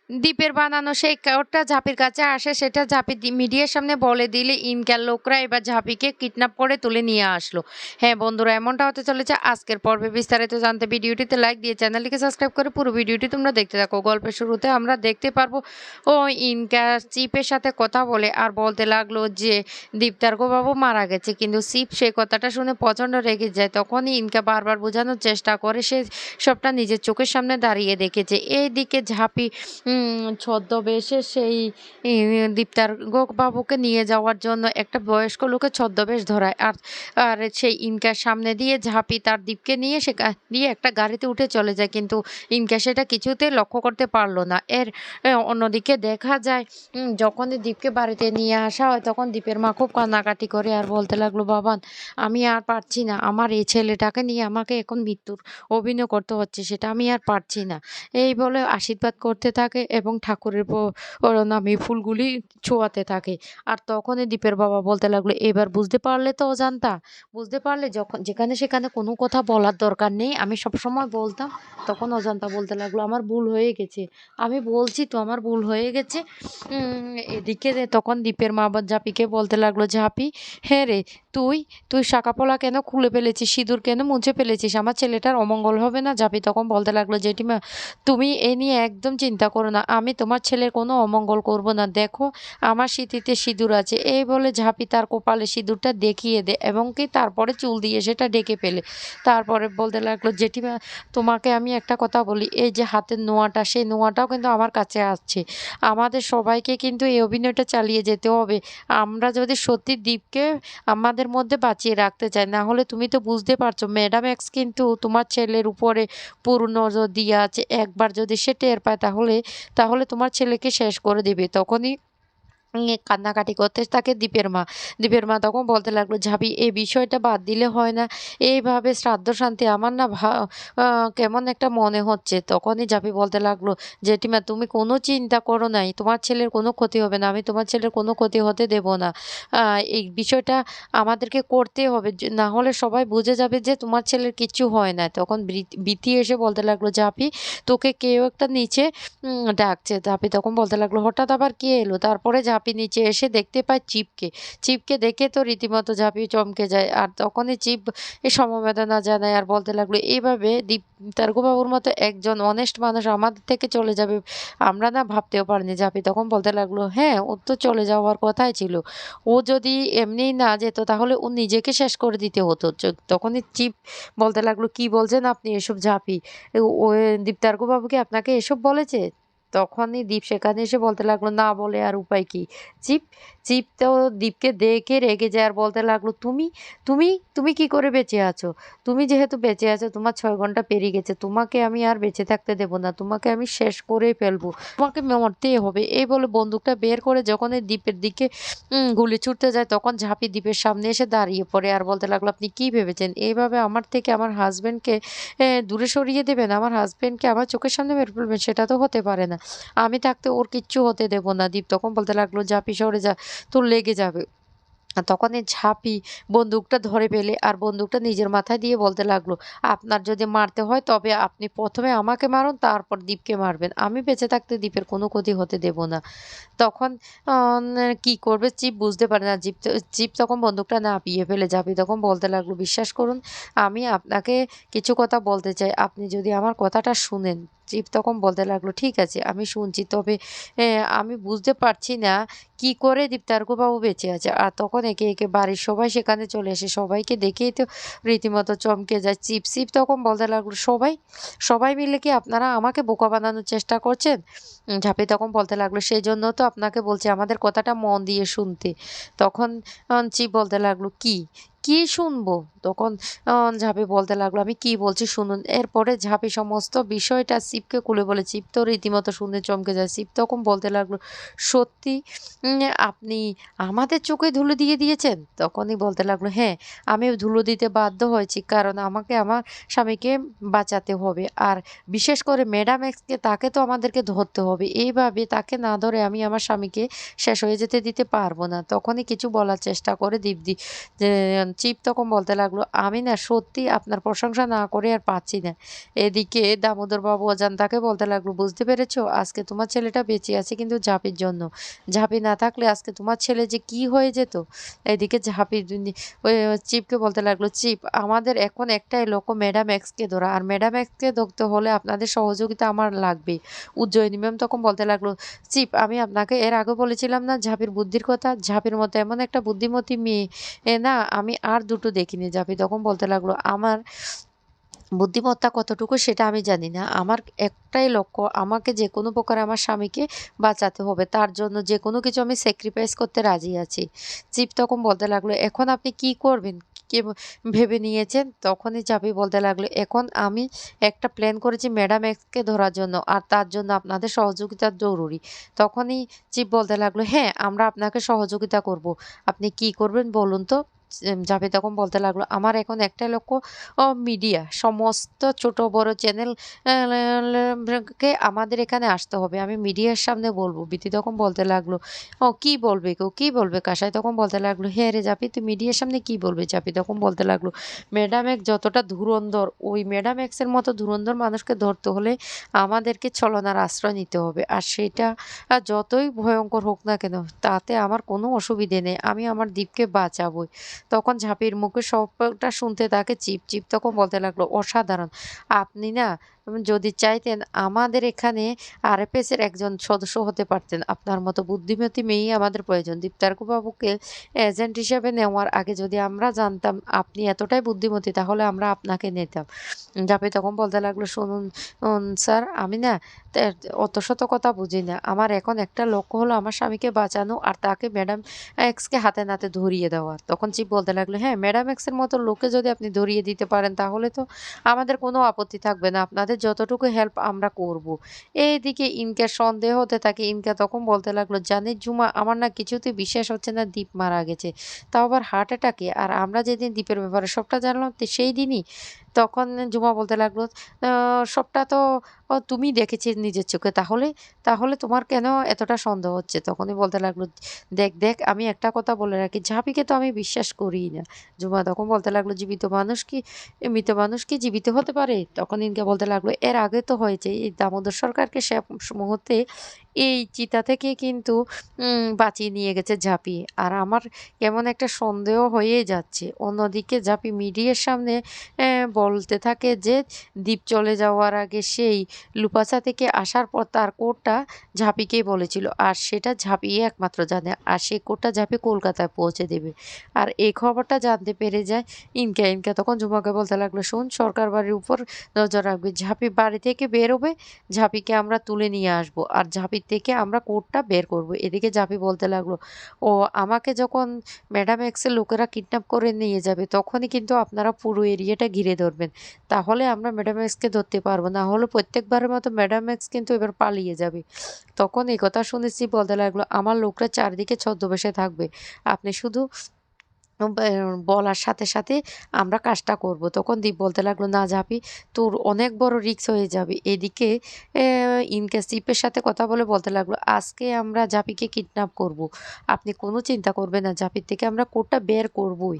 দ্বীপের বানানো সেই কোডটা ঝাঁপির কাছে আসে, সেটা ঝাঁপি মিডিয়ার সামনে বলে দিলে ইনকার লোকরা এবার ঝাঁপিকে কিডন্যাপ করে তুলে নিয়ে আসলো। হ্যাঁ বন্ধুরা, এমনটা হতে চলেছে আজকের পর্বে। বিস্তারিত জানতে ভিডিওটিতে লাইক দিয়ে চ্যানেলটিকে সাবস্ক্রাইব করে পুরো ভিডিওটি তোমরা দেখতে থাকো। গল্পের শুরুতে আমরা দেখতে পারবো ও ইনকা চিপের সাথে কথা বলে আর বলতে লাগলো যে দীপ্তার্ঘবাবু মারা গেছে, কিন্তু চিপ সেই কথাটা শুনে প্রচণ্ড রেগে যায়। তখনই ইনকা বারবার বোঝানোর চেষ্টা করে সে সবটা নিজের চোখের সামনে দাঁড়িয়ে দেখেছে। এইদিকে ঝাঁপি ছদ্মবেশে সেই দীপ্তার্ঘবাবুকে নিয়ে যাওয়ার জন্য একটা বয়স্ক লোকের ছদ্মবেশ ধরায়। আর আর সেই ইনকার সামনে দিয়ে ঝাঁপি তার দীপকে নিয়ে দিয়ে একটা গাড়িতে উঠে চলে যায়, কিন্তু ইনকা সেটা কিছুতেই লক্ষ্য করতে পারলো না। অন্যদিকে দেখা যায় যখনই দীপকে বাড়িতে নিয়ে আসা হয় তখন দীপের মা খুব কান্নাকাটি করে আর বলতে লাগলো, বাবান আমি আর পারছি না, আমার এই ছেলেটাকে নিয়ে আমাকে এখন মৃত্যুর অভিনয় করতে হচ্ছে, সেটা আমি আর পারছি না। এই বলে আশীর্বাদ করতে থাকে এবং ঠাকুরের নামে ফুলগুলি ছোঁয়াতে থাকে। আর তখনই দীপের বাবা বলতে লাগলো, এবার বুঝতে পারলে তো অজান্তা, বুঝতে পারলে যখন যেখানে সেখানে কোনো কথা বলার দরকার নেই, আমি সবসময় বলতাম। তখন অজান্তা বলতে লাগলো, আমার ভুল হয়ে গেছে, আমি বলছি তো আমার ভুল হয়ে গেছে। এদিকে তখন দীপের মা আবার ঝাঁপিকে বলতে লাগলো, ঝাঁপি হ্যাঁ রে, তুই তুই শাঁকাপলা কেন খুলে ফেলেছিস, সিঁদুর কেন মুছে ফেলেছিস, আমার ছেলেটার অমঙ্গল হবে না? ঝাঁপি তখন বলতে লাগলো, জেঠিমা তুমি এ নিয়ে একদম চিন্তা করো না, আমি তোমার ছেলের কোনো অমঙ্গল করব না, দেখো আমার সিঁথিতে সিঁদুর আছে। এই বলে ঝাঁপি তার কপালে সিঁদুরটা দেখিয়ে দেয় এবং কি তারপরে চুল দিয়ে সেটা ঢেকে ফেলে। তারপরে বলতে লাগলো, জেঠিমা তোমাকে আমি একটা কথা বলি, এই যে হাতের নোয়াটা, সেই নোয়াটাও কিন্তু আমার কাছে আসছে, আমাদের সবাইকে কিন্তু এই অভিনয়টা চালিয়ে যেতে হবে, আমরা যদি সত্যি দ্বীপকে আমাদের মধ্যে বাঁচিয়ে রাখতে চাই। না হলে তুমি তো বুঝতে পারছো ম্যাডাম এক্স কিন্তু তোমার ছেলের উপরে পুরো নজর দিয়ে আছে, একবার যদি সে টের পায় তাহলে তাহলে তোমার ছেলেকে শেষ করে দেবে। তখনই কান্নাকাটি করতে থাকে দীপের মা তখন বলতে লাগলো, ঝাঁপি এই বিষয়টা বাদ দিলে হয় না, এইভাবে শ্রাদ্ধ শান্তি আমার না কেমন একটা মনে হচ্ছে। তখনই ঝাঁপি বলতে লাগলো, জেঠিমা তুমি কোনো চিন্তা করো নাই, তোমার ছেলের কোনো ক্ষতি হবে না, আমি তোমার ছেলের কোনো ক্ষতি হতে দেব না। এই বিষয়টা আমাদেরকে করতে হবে, না হলে সবাই বুঝে যাবে যে তোমার ছেলের কিচ্ছু হয় না। তখন বিথি এসে বলতে লাগলো, ঝাঁপি তোকে কেউ একটা নিচে ডাকছে। ঝাঁপি তখন বলতে লাগলো, হঠাৎ আবার কে এলো? তারপরে ঝাঁপি নিচে এসে দেখতে পায় চিপকে। চিপকে দেখে তো রীতিমতো ঝাঁপি চমকে যায়। আর তখনই চিপ সমবেদনা জানায় আর বলতে লাগলো, এইভাবে দীপ্তার্ঘবাবুর মতো একজন অনেস্ট মানুষ আমাদের থেকে চলে যাবে আমরা না ভাবতেও পারিনি। ঝাঁপি তখন বলতে লাগলো, হ্যাঁ ও তো চলে যাওয়ার কথাই ছিল, ও যদি এমনিই না যেত তাহলে ও নিজেকে শেষ করে দিতে হতো। তখনই চিপ বলতে লাগলো, কি বলছেন আপনি এসব ঝাঁপি? ও দীপ্তার্ঘবাবু কি আপনাকে এসব বলেছে? তখনই দীপ সেখানে এসে বলতে লাগলো, না বলে আর উপায় কি? চিপ চিপ তো দীপকে দেখে রেগে যায় আর বলতে লাগলো, তুমি তুমি তুমি কি করে বেঁচে আছো? তুমি যেহেতু বেঁচে আছো, তোমার 6 ঘন্টা পেরিয়ে গেছে, তোমাকে আমি আর বেঁচে থাকতে দেবো না, তোমাকে আমি শেষ করেই ফেলবো, তোমাকে মরতেই হবে। এই বলে বন্দুকটা বের করে যখন এই দ্বীপের দিকে গুলি ছুটতে যায় তখন ঝাঁপি দ্বীপের সামনে এসে দাঁড়িয়ে পড়ে আর বলতে লাগলো, আপনি কি ভেবেছেন এইভাবে আমার থেকে আমার হাজবেন্ডকে দূরে সরিয়ে দেবেন? আমার হাজবেন্ডকে আমার চোখের সামনে মেরে ফেলবেন? সেটা তো হতে পারে না, আমি থাকতে ওর কিচ্ছু হতে দেব না। দীপ তখন বলতে লাগলো, ঝাঁপি সরে যা, তোর লেগে যাবে। তখন এই ঝাঁপি বন্দুকটা ধরে পেলে আর বন্দুকটা নিজের মাথায় দিয়ে বলতে লাগলো, আপনার যদি মারতে হয় তবে আপনি প্রথমে আমাকে মারুন, তারপর দীপকে মারবেন, আমি বেঁচে থাকতে দীপের কোনো ক্ষতি হতে দেব না। তখন কি করবে চিপ বুঝতে পারে না। চিপ তখন বন্দুকটা নামিয়ে ফেলে। ঝাঁপি তখন বলতে লাগলো, বিশ্বাস করুন আমি আপনাকে কিছু কথা বলতে চাই, আপনি যদি আমার কথাটা শুনেন। চিপ তখন বলতে লাগলো, ঠিক আছে আমি শুনছি, তবে আমি বুঝতে পারছি না কি করে দীপ্তার্ঘবাবু বেঁচে আছে। আর তখন একে একে বাড়ির সবাই সেখানে চলে আসে, সবাইকে দেখেই তো রীতিমতো চমকে যায়। চিপ তখন বলতে লাগলো, সবাই সবাই মিলে কি আপনারা আমাকে বোকা বানানোর চেষ্টা করছেন? ঝাঁপি তখন বলতে লাগলো, সেই জন্য তো আপনাকে বলছি আমাদের কথাটা মন দিয়ে শুনতে। তখন চিপ বলতে লাগলো, কি কি শুনবো? তখন ঝাঁপি বলতে লাগলো, আমি কি বলছি শুনুন। এরপরে ঝাঁপি সমস্ত বিষয়টা চিপকে খুলে বলে। চিপ তো রীতিমতো শুনে চমকে যায়। চিপ তখন বলতে লাগলো, সত্যি আপনি আমাদের চোখে ধুলো দিয়ে দিয়েছেন? তখনই বলতে লাগলো, হ্যাঁ আমি ধুলো দিতে বাধ্য হয়েছি, কারণ আমাকে আমার স্বামীকে বাঁচাতে হবে, আর বিশেষ করে ম্যাডাম এক্সকে তাকে তো আমাদেরকে ধরতে হবে, এইভাবে তাকে না ধরে আমি আমার স্বামীকে শেষ হয়ে যেতে দিতে পারবো না। তখনই কিছু বলার চেষ্টা করে যে চিপ তখন বলতে লাগলো, "আমি না সত্যি আপনার প্রশংসা না করে আর পাচ্ছি না।" এদিকে দামোদরবাবু অজান্তাকে বলতে লাগলো, "বুঝতে পেরেছ? আজকে তোমার ছেলেটা বেঁচে আছে কিন্তু ঝাঁপির জন্য। ঝাঁপি না থাকলে আজকে তোমার ছেলে যে কি হয়ে যেত!" এদিকে ঝাঁপি ওই চিপকে বলতে লাগলো, "চিপ, আমাদের এখন একটাই লক্ষ্য ম্যাডাম এক্সকে ধরা। আর ম্যাডাম এক্সকে ধরতে হলে আপনাদের সহযোগিতা আমার লাগবে।" উজ্জয়িনী ম্যাম তখন বলতে লাগলো, "চিপ, আমি আপনাকে এর আগে বলেছিলাম না ঝাঁপির বুদ্ধির কথা? ঝাঁপির মতো এমন একটা বুদ্ধিমতী মেয়ে না আমি আর দুটো দেখিনি।" ঝাঁপি তখন বলতে লাগলো, "আমার বুদ্ধিমত্তা কতটুকু সেটা আমি জানি না। আমার একটাই লক্ষ্য, আমাকে যেকোনো প্রকারে আমার স্বামীকে বাঁচাতে হবে। তার জন্য যেকোনো কিছু আমি স্যাক্রিফাইস করতে রাজি আছি।" চিপ তখন বলতে লাগলো, "এখন আপনি কি করবেন? কি ভেবে নিয়েছেন?" তখনই চাপি বলতে লাগলো, "এখন আমি একটা প্ল্যান করেছি ম্যাডাম এক্সকে ধরার জন্য। আর তার জন্য আপনাদের সহযোগিতা জরুরি।" তখনই চিপ বলতে লাগলো, "হ্যাঁ, আমরা আপনাকে সহযোগিতা করব। আপনি কি করবেন বলুন তো?" জাভেদ তখন বলতে লাগলো, "আমার এখন একটাই লক্ষ্য, মিডিয়া সমস্ত ছোট বড় চ্যানেল কে আমাদের এখানে আসতে হবে। আমি মিডিয়ার সামনে বলব।" বিথি তখন বলতে লাগলো, "ও কি বলবে গো? কি বলবে?" কাসাই তখন বলতে লাগলো, "হ্যাঁ রে জাপি, তুই মিডিয়ার সামনে কি বলবি?" জাপি তখন বলতে লাগলো, "ম্যাডাম এক্স যতটা ধুরন্ধর, ওই ম্যাডাম এক্স এর মতো ধুরন্ধর মানুষকে ধরতে হলে আমাদেরকে ছলনার আশ্রয় নিতে হবে। আর সেটা যতই ভয়ঙ্কর হোক না কেন, তাতে আমার কোনো অসুবিধে নেই। আমি আমার দ্বীপকে বাঁচাবোই।" তখন ঝাঁপির মুখে সবটা শুনতে থাকে চিপ। চিপ তখন বলতে লাগলো, "অসাধারণ! আপনি না যদি চাইতেন আমাদের এখানে আরএফএস এর একজন সদস্য হতে পারতেন। আপনার মতো বুদ্ধিমতী মেয়েই আমাদের প্রয়োজন। দীপ্তার্কবাবুকে এজেন্ট হিসেবে নেওয়ার আগে যদি আমরা জানতাম আপনি এতটাই বুদ্ধিমতী তাহলে আমরা আপনাকে নিতাম।" ঝাঁপি তখন বলতে লাগলো, "শুনুন স্যার, আমি না তে অত শত কথা বুঝি না। আমার এখন একটা লক্ষ্য হলো আমার স্বামীকে বাঁচানো আর তাকে ম্যাডাম এক্সকে হাতে নাতে ধরিয়ে দেওয়া।" তখন চিপ বলতে লাগলো, "হ্যাঁ, ম্যাডাম এক্সের মতো লোককে যদি আপনি ধরিয়ে দিতে পারেন তাহলে তো আমাদের কোনো আপত্তি থাকবে না। আপনাদের যতটুকু হেল্প আমরা করব।" এইদিকে ইনকার সন্দেহ হতে থাকে। ইনকা তখন বলতে লাগলো, "জানিস ঝুমা, আমার না কিছুতেই বিশ্বাস হচ্ছে না দীপ মারা গেছে। তাও আবার হার্ট অ্যাটাকে। আর আমরা যেদিন দীপের ব্যাপারে সবটা জানলাম সেই দিনই।" তখন ঝুমা বলতে লাগলো, "আ সবটা তো তুমি দেখেছি নিজের চোখে। তাহলে তাহলে তোমার কেন এতটা সন্দেহ হচ্ছে?" তখনই বলতে লাগলো, "দেখ, দেখ, আমি একটা কথা বলে রাখি, ঝাঁপিকে তো আমি বিশ্বাস করিই না।" ঝুমা তখন বলতে লাগলো, মৃত মানুষ কি জীবিত হতে পারে?" তখন ইনকা বলতে লাগলো, "এর আগে তো হয়েছে। এই দামোদর সরকারকে শেষ মুহূর্তে এই চিতা থেকে কিন্তু বাঁচিয়ে নিয়ে গেছে ঝাঁপি। আর আমার কেমন একটা সন্দেহ হয়েই যাচ্ছে।" অন্যদিকে ঝাঁপি মিডিয়ার সামনে বলতে থাকে যে দ্বীপ চলে যাওয়ার আগে সেই লুপাসা থেকে আসার পর তার কোডটা ঝাঁপিকেই বলেছিল। আর সেটা ঝাঁপিই একমাত্র জানে। আর সেই কোডটা ঝাঁপি কলকাতায় পৌঁছে দেবে। আর এই খবরটা জানতে পেরে যায় ইনকা। ইনকা তখন ঝুমাকে বলতে লাগলো, "শোন, সরকার বাড়ির উপর নজর রাখবি। ঝাঁপি বাড়ি থেকে বেরোবে, ঝাঁপিকে আমরা তুলে নিয়ে আসবো। আর ঝাঁপির থেকে আমরা কোডটা বের করব।" এদিকে ঝাঁপি বলতে লাগলো, "ও আমাকে যখন ম্যাডাম এক্সের লোকেরা কিডন্যাপ করে নিয়ে যাবে তখনই কিন্তু আপনারা পুরো এরিয়াটা ঘিরে ধরবেন। তাহলে আমরা ম্যাডাম এক্সকে ধরতে পারবো। না হলে প্রত্যেকবারের মতো ম্যাডাম এক্স কিন্তু এবার পালিয়ে যাবে।" তখন এই কথা শুনে স্ত্রী বলতে লাগলো, "আমার লোকরা চারদিকে ছদ্মবেশে থাকবে। আপনি শুধু বে বলার সাথে, সাথে আমরা কাজটা করব।" তখন দীপ বলতে লাগলো, "না ঝাঁপি, তোর অনেক বড় রিস্ক হয়ে যাবে।" এদিকে ইনকে চিপের সাথে কথা বলে বলতে লাগলো, "আজকে আমরা ঝাঁপিকে কিডন্যাপ করব। আপনি কোনো চিন্তা করবেন না। ঝাঁপির থেকে আমরা কোডটা বের করবই।"